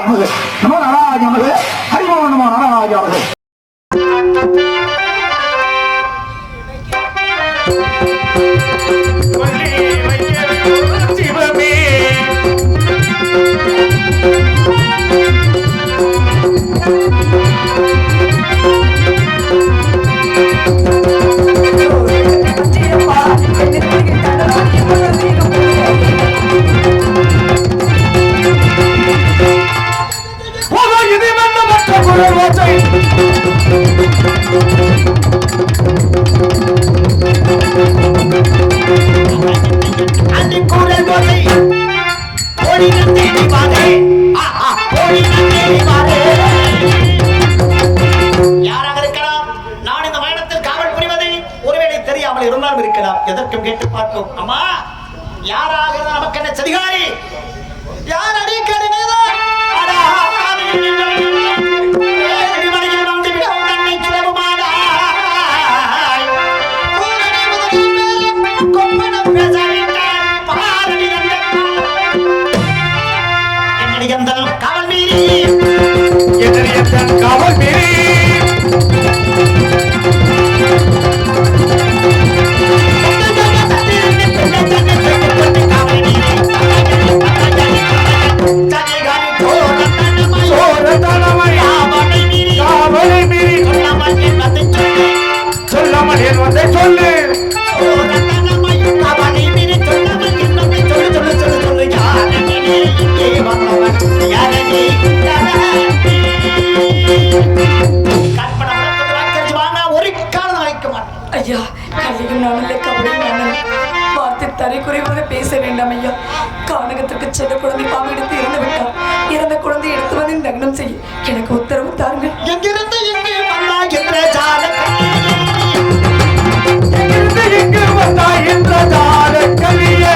நமது நமோ நாராஜ நமது ஹரிமோ நமோ நாராஜ நமது. சிவமே இது வந்து மற்ற குரல் ஓசை அந்த குரல் ஓசை ஓடின தேடி பாதே ஓடின தேடி பாதே. யாராக இருக்கலாம்? நான் இந்த பயணத்தில் காவல் புரிவதை ஒருவேளை தெரியாமல் இருந்தாலும் இருக்கலாம். எதற்கும் கேட்டு பார்ப்போம். அம்மா, யாராக இருந்தால் நமக்கு என்ன சதிகாரி? யார் அடிக்கடி காவல் மீறி காவல் மீறி சொல்லாமல் என்பதை சொல்லு. ஐயா, கல்லையும் நானல்ல, கவலையும் நானல்ல. வார்த்தை தரை குறைவாக பேச வேண்டாம் ஐயா. கானகத்திற்கு செல்ல குழந்தை பாம்பு எடுத்து இறந்து விட்டார். இறந்த குழந்தை எடுத்து வந்து நக்னம் செய்ய எனக்கு உத்தரவு தாருங்கள். எங்கிருந்து எங்கே வந்தா என்ற எங்கு வந்தா என்ற ஜாலக்கலியே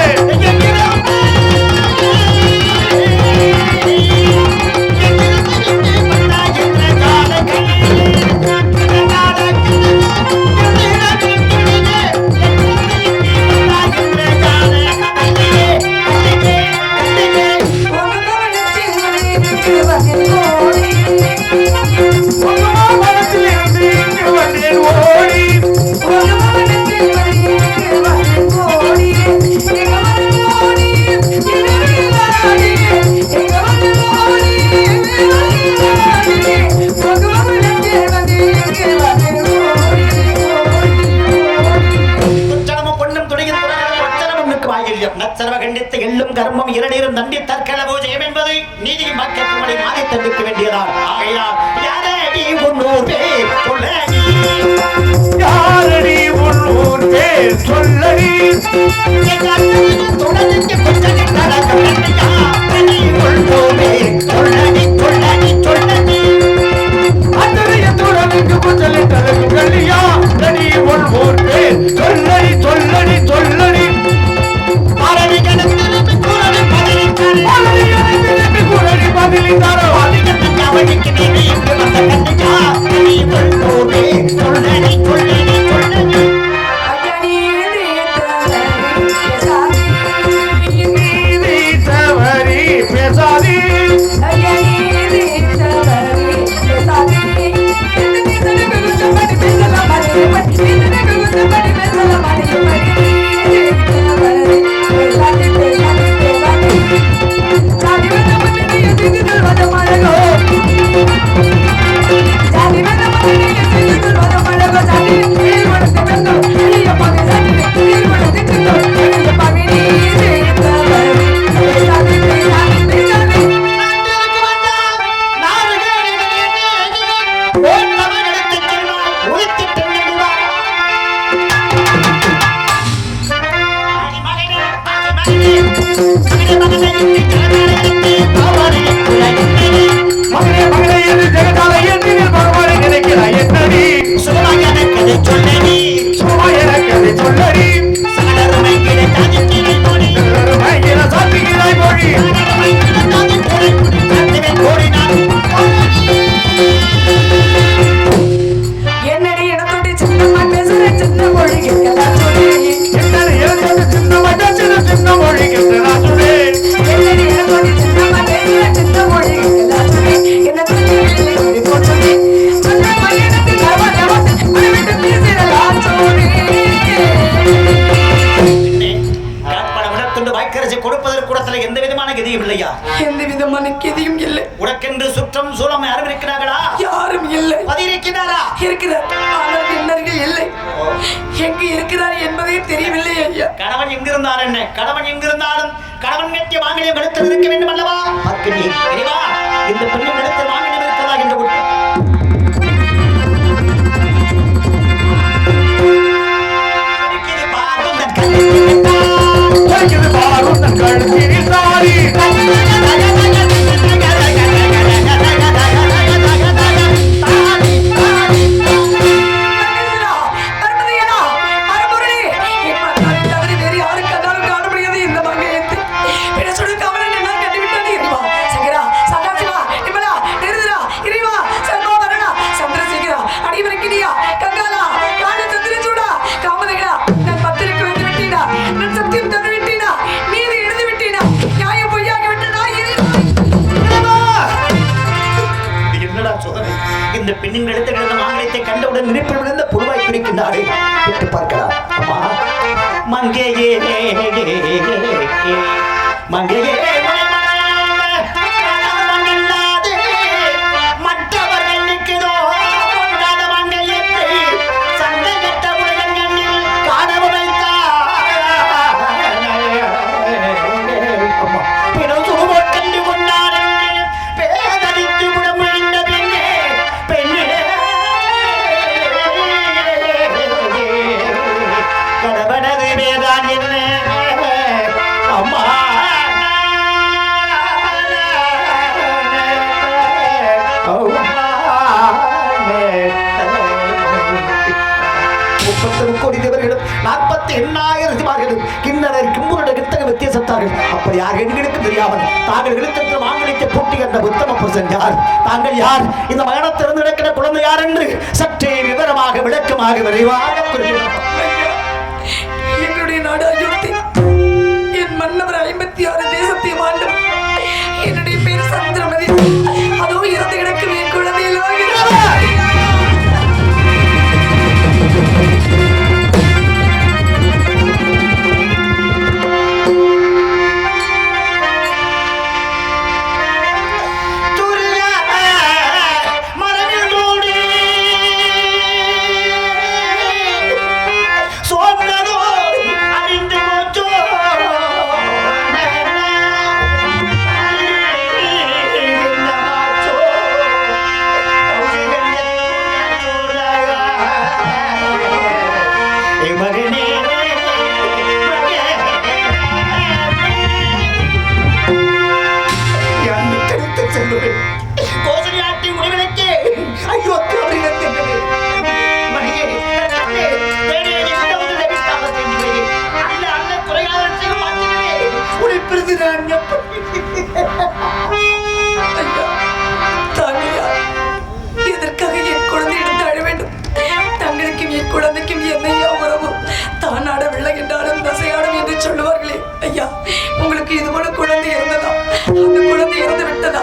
எள்ளும் கர்மம் இரண்டீரும் தண்டி தற்களவோ ஜெயம் என்பதை நீதியின் வாக்கியத்தின்படி மாறி தண்டிக்க வேண்டியதான். ஆகையால் யாரடி உன்னூர் பேர் சொல்லடி, யாரடி உன்னூர் பேர் சொல்லடி, தொடர்ந்து கொஞ்சம் யாரடி உன்னூர் பேர் சொல்லடி சொல்லடி சொல்லடி அத்தனைய தொடர்ந்து கொஞ்சம் கல்லியா தனி உன்னூர் பேர் சொல்லடி சொல்லடி சொல்லடி. எந்த விதமான கெதியும் இல்லை. உனக்கென்று சுற்றம் சூழம் யாரும் இருக்கிறார்களா? யாரும் இல்லை. இருக்கிறாரா? இருக்கிறார், ஆனால் என்னர்கள் இல்லை. எங்கு இருக்கிறார் என்பதே தெரியவில்லை ஐயா. கணவன் எங்கிருந்தார் என்ன? கணவன் எங்கிருந்தாலும் கணவன் கட்டிய மாங்கல்யம் கழுத்தில் இருக்க வேண்டும் அல்லவா? இந்த பெண்ணின் கழுத்தில் மாங்கல்யம் இருக்கிறதா என்று இந்த பெண்ணின் எடுத்து கிடந்த மாங்கல்யத்தை கண்டவுடன் நினைப்பில் விழுந்த புழுவாய் குறிக்கின்றாரே. விட்டு பார்க்கலாம். அம்மா மங்கையே மங்கையே மற்றவர்கள் நிற்கிறோ மங்கையத்தை சந்தை கட்ட முருகன் கண்ணில் காணவு கண்டு கொண்டார் பேதடித்து விடமுடிந்த பெண்ணே பெண்ணே கடவுளது வேதான் என்ன அம்மா கோடி தேவர்களும் 48,000 கிண்ணறர் கிம்புருடைய கித்தக வித்தியாசத்தார்கள். அப்படி யார் எண்களுக்கு தெரியாமல் தாங்கள் இழுத்திருக்கிற மாங்கல்யத்தை பூட்டி என்ற உத்தம புருஷன் யார்? தாங்கள் யார்? இந்த மகனத்திலிருந்து நடக்கிற குழந்தை யார் என்று சற்றே விவரமாக விளக்கமாக விரைவாக எங்களுடைய நாடு அயோத்தி. என் மன்னவர் 56 தேசத்தையும் ஆண்டவர். என்னுடைய பேர் சந்திரமதி. அதோ இறந்து கிடக்கும் என் குழந்தையிலாக எதற்காக என் குழந்தை எடுத்து அழ வேண்டும்? தங்களுக்கும் என் குழந்தைக்கும் என்னையா உறவு? தானாடவில்லை என்றாலும் தசையாடும் என்று சொல்லுவார்களே ஐயா, உங்களுக்கு இது போல குழந்தை இருந்ததா? அந்த குழந்தை இறந்து விட்டதா?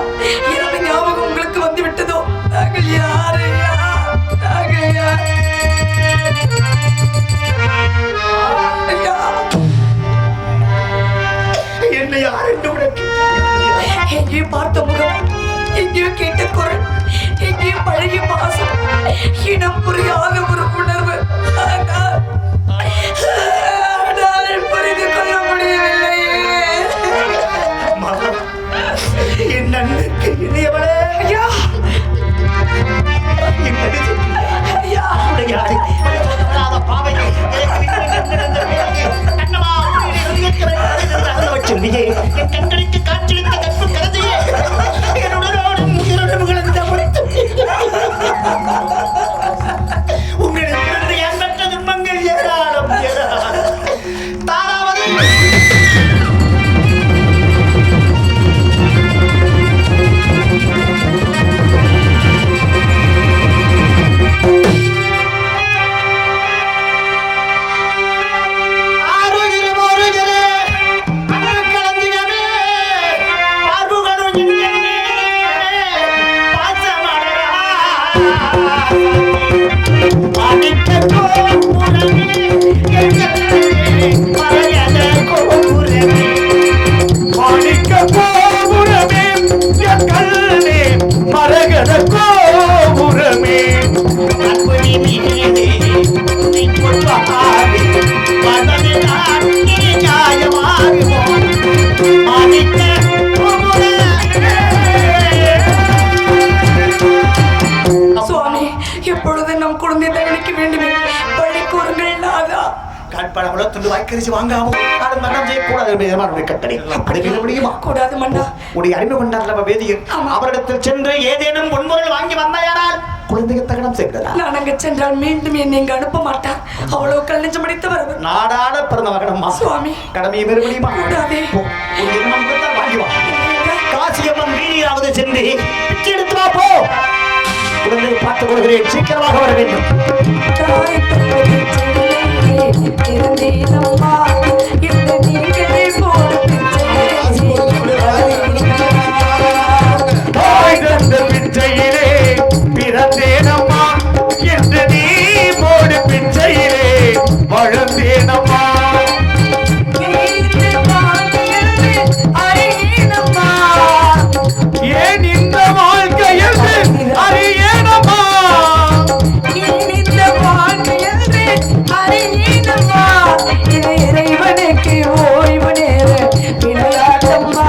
இறந்த ஞாபகம் உங்களுக்கு வந்து விட்டதோ? நாங்கள் யார் ஐயா? நாங்கள் யார் ஐயா? என்ன யார் என்று உனக்கு எங்கேயோ பார்த்த முகம், எங்கேயோ கேட்ட குரல், எங்கேயோ பழகிய பாசம், இனம் புரியாத ஒரு உணர்வு. ஆனால் புரிந்து கொள்ள முடியவில்லையே. என் நன்மைக்கு இணையவளே ஐயா, கண்களுக்கு காட்சியளித்த கற்பு கருதியே என்னுடனோடும் உங்களுக்கு எண்ணற்ற துன்பங்கள் ஏராளம் தாராவது பழமுள்ள துண்டு வாய்க்கரிசி வாங்காம அது மன்னம் செய்யக்கூடாது கட்டளை அப்படிங்கிற முடியுமா கூடாது மன்னா உடைய அறிவு கொண்டார் நம்ம வேதியர் அவரிடத்தில் சென்று ஏதேனும் பொன்முறையில் வாங்கி வந்தாயானால் குழந்தைக்கு தகனம் செய்கிறதா நான் அங்க சென்றால் மீண்டும் என்னை இங்க அனுப்ப மாட்டார் அவ்வளவு கல்நெஞ்சம் படித்தவர் நாடாட பிறந்த மகனம்மா சுவாமி கடமையை பெற முடியுமா கூடாதே வாங்கி வா காசியம்மன் வீதியாவது சென்று பிச்சை எடுத்து வா போ குழந்தையை பார்த்துக் கொள்கிறேன் சீக்கிரமாக வர வேண்டும் பிச்சையிலே பிறந்தேனம்மா என்று நீ போடு பிச்சையிலே வளர்ந்தேனம்மா ஏன் இந்த வாழ்க்கையில் அறியேனம்மா இறைவனுக்கு ஓய்வு நேர விளையாட்டம்மா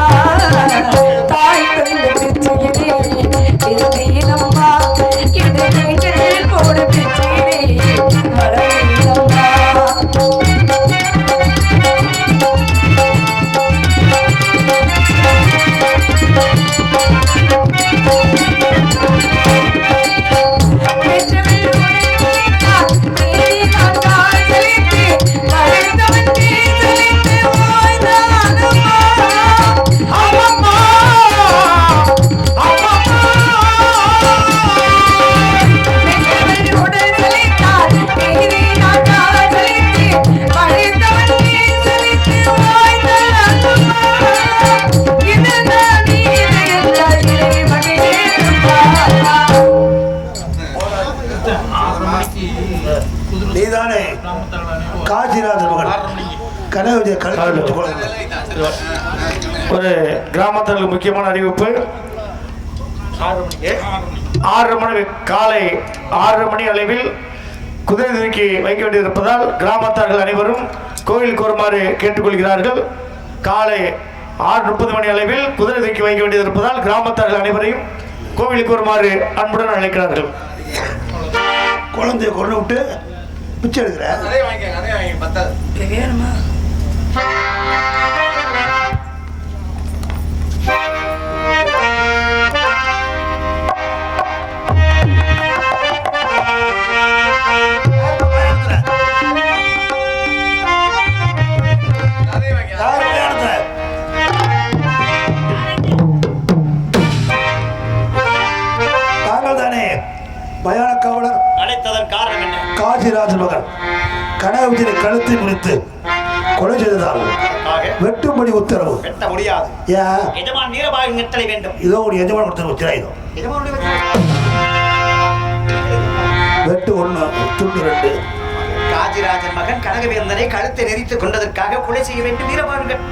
தாய் தந்த பிச்சையிலே இது நீங்கள் போடு பிச்சையிலே வளரேனம்மா நீதானே காசிராஜன் மகன் கனவு ஒரு கிராமத்தில் முக்கியமான அறிவிப்பு 6 மணி காலை 6 மணி அளவில் குதிரை தூக்கி வைக்க வேண்டியிருப்பதால் கிராமத்தார்கள் அனைவரும் கோயிலுக்கு வருமாறு கேட்டுக்கொள்கிறார்கள். காலை 6:30 மணி அளவில் குதிரை தூக்கி வைக்க வேண்டியிருப்பதால் கிராமத்தார்கள் அனைவரையும் கோவிலுக்கு வருமாறு அன்புடன் அழைக்கிறார்கள். குழந்தைய கொண்டு விட்டு பிச்சை எடுக்கிற பயான காவலர் அழைத்ததன் காரணம் என்ன? காசிராஜன் மகன் கனகவிஜயனை கழுத்தை முடித்து கொலை செய்ததால் வெட்டும்படி உத்தரவு. வெட்ட முடியாது. ஏன்? எஜமான் நீரபாகம் கட்டளை வேண்டும். இதோ ஒரு எஜமான் கொடுத்த உத்தரவு. வெட்டு 1 துண்டு 2. காசிராஜன் மகன் கனகவேந்தனை கழுத்தை நெரித்துக் கொண்டதற்காக கொலை செய்ய வேண்டும். வீரபாகங்கள்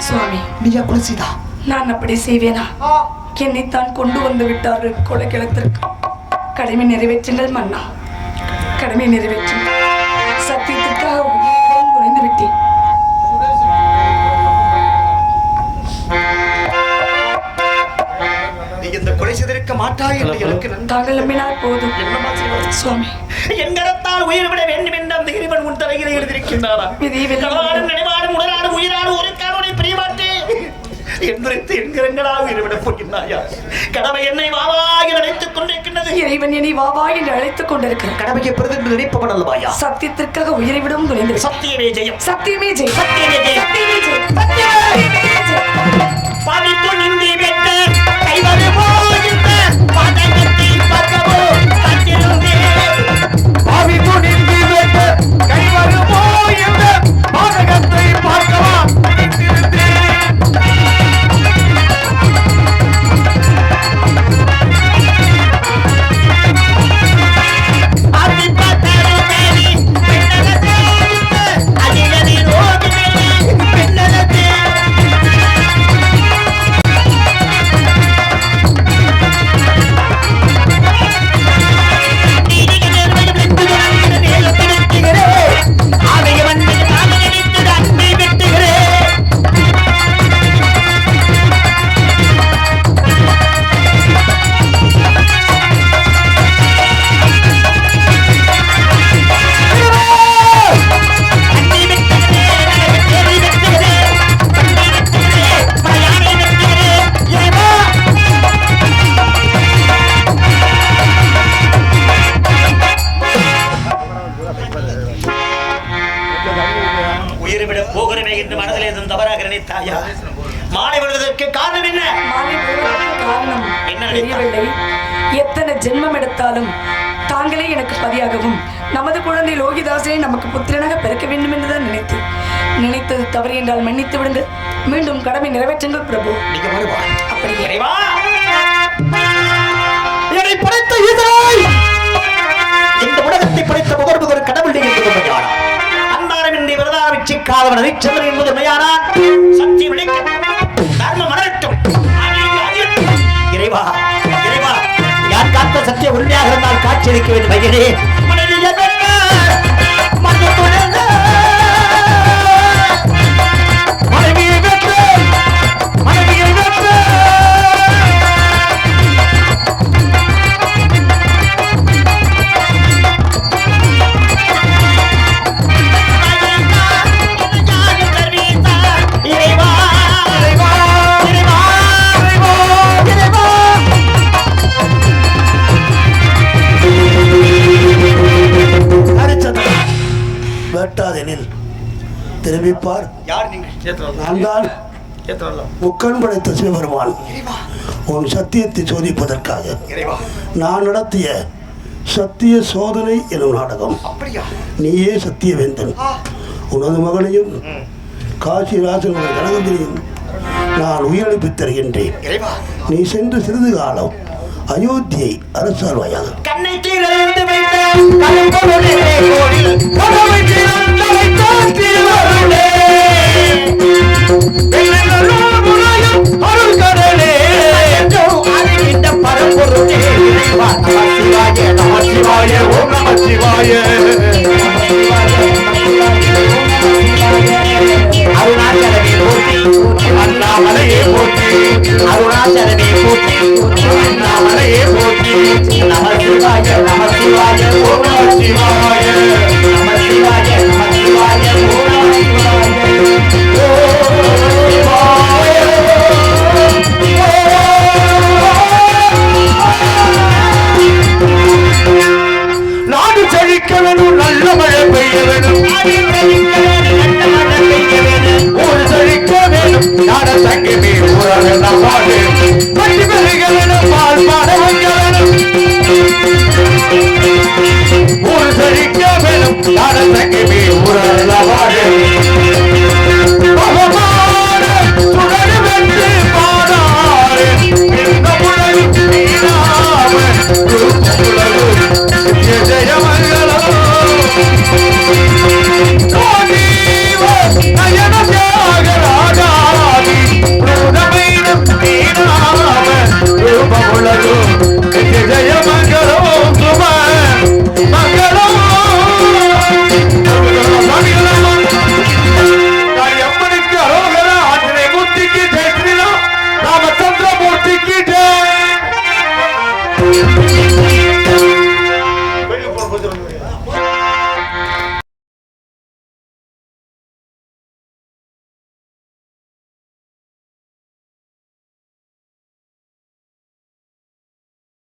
சுவாமி நீயா கொலை செய்தா? நான் அப்படி செய்வேனா? என்னைத்தான் கொண்டு வந்து விட்டார்கள் கொலை கிளத்திற்கு. கடமை நிறைவேற்றுங்கள் மன்னா, கடமை நிறைவேற்றுங்கள். சத்தியத்திற்காக குறைந்து விட்டேன். நீ இந்த கொலை செய்திருக்க மாட்டாய் என்று எனக்கு தாங்கள் நம்பினால் போதும் சுவாமி. எங்கடத்தால் உயிர் விட வேண்டும் என்று அந்த இறைவன் உன் தலையிலே எழுதியிருக்கின்றாரா? நினைவாடும் உடலாடும் உயிராடும் ஒரு காரணம் பிரியமாட்டே எந்திரித்து என்கிறங்களாக உயிர்விடப் போகின்றாயா? கடமை என்னை வாவாக நினைத்துக் கொண்டிருக்கின்றது. இறைவன் என்னை வாவா என்று அழைத்துக் கொண்டிருக்கிறார். கடமையை பெறுதென்று நினைப்பவன் அல்லவாயா? சத்தியத்திற்காக உயிரை விடும் குறைந்து. சத்தியமே ஜெயம், சத்தியமே ஜெயம், சத்தியமே ஜெயம், சத்தியமே ஜெயம், சத்தியமே ஜெயம். பாவித்து நின்றி வெட்ட கைவருவோ இந்த பாதகத்தை பார்க்கவோ காத்திருந்தேன். பாவித்து நின்றி வெட்ட கைவருவோ இந்த பாதகத்தை பார்க்கவா காத்திருந்தேன். காரணம் என்ன? மாலை விழுவதற்கு காரணம் என்ன தெரியவில்லை. எத்தனை ஜென்மம் எடுத்தாலும் தாங்களே எனக்கு பதியாகவும் நமது குழந்தை லோகிதாசனை நமக்கு புத்திரனாக பிறக்க வேண்டும் என்றுதான் நினைத்தது தவறு என்றால் மன்னித்து விடுங்கள். மீண்டும் கடமை நிறைவேற்றுங்கள் பிரபு. நீங்க வருவா. அப்படி இறைவா, என்னை படைத்த ஈசனாய், இந்த உலகத்தை படைத்த முகர்வு ஒரு கடவுள் என்று உண்மையான அன்பாரம் இன்றி விரதாரம் இச்சிக்காதவன் அரிச்சந்திரன் என்பது உண்மையானான். சக்தி விளைக்க தர்மம் வளரட்டும். இறைவா, இறைவா, யார் காத்த சத்திய உண்மையாக இருந்தால் காட்சியளிக்க வேண்டும். ஐயனே, மனைவியை வெட்ட மன்னத்துடன் மனைவியை வெட்ட மனைவியை வெட்ட வெட்டாதெனில் திரும்பிப்பார். யார் நீங்க? நான் தான் முக்கண் படைத்த சிவபெருமான். உன் சத்தியத்தை சோதிப்பதற்காக நான் நடத்திய சத்திய சோதனை எனும் நாடகம். நீயே சத்தியவேந்தன். உனது மகனையும் காசிராசன் கனகந்திரியும் நான் உயிரிழப்பித் தருகின்றேன். நீ சென்று சிறிது காலம் அயோத்தியை அரசாழ்வாயாக. கண்ணை தீரந்து வைத்த கரும்பொருளே கோவில் கதவை திறந்து வைத்த திருவருளே வெள்ளங்களும் அருள் கடலே என்றோ அறிகின்ற பரம்பொருளே இறைவா நம சிவாய நம சிவாய ஓம் நம சிவாய அருணாச்சலமே போற்றி அண்ணாமலையே போற்றி அருணாச்சலமே போற்றி அண்ணாமலையே போற்றி நம சிவாய நம சிவாய ஓம் நம சிவாய நம சிவாய நம சிவாய ஓம் நம சிவாய நாடு செழிக்க வேணும், நல்ல மழை பெய்ய வேணும், ஊர் செழிக்க வேணும், நாட தங்கமே ஊரெல்லாம் வாழ பட்டி பெருக வேணும், பால் பாட வைக்க வேணும், ஊர் செழிக்க வேணும், நாட தங்கமே ஊரெல்லாம் வாழ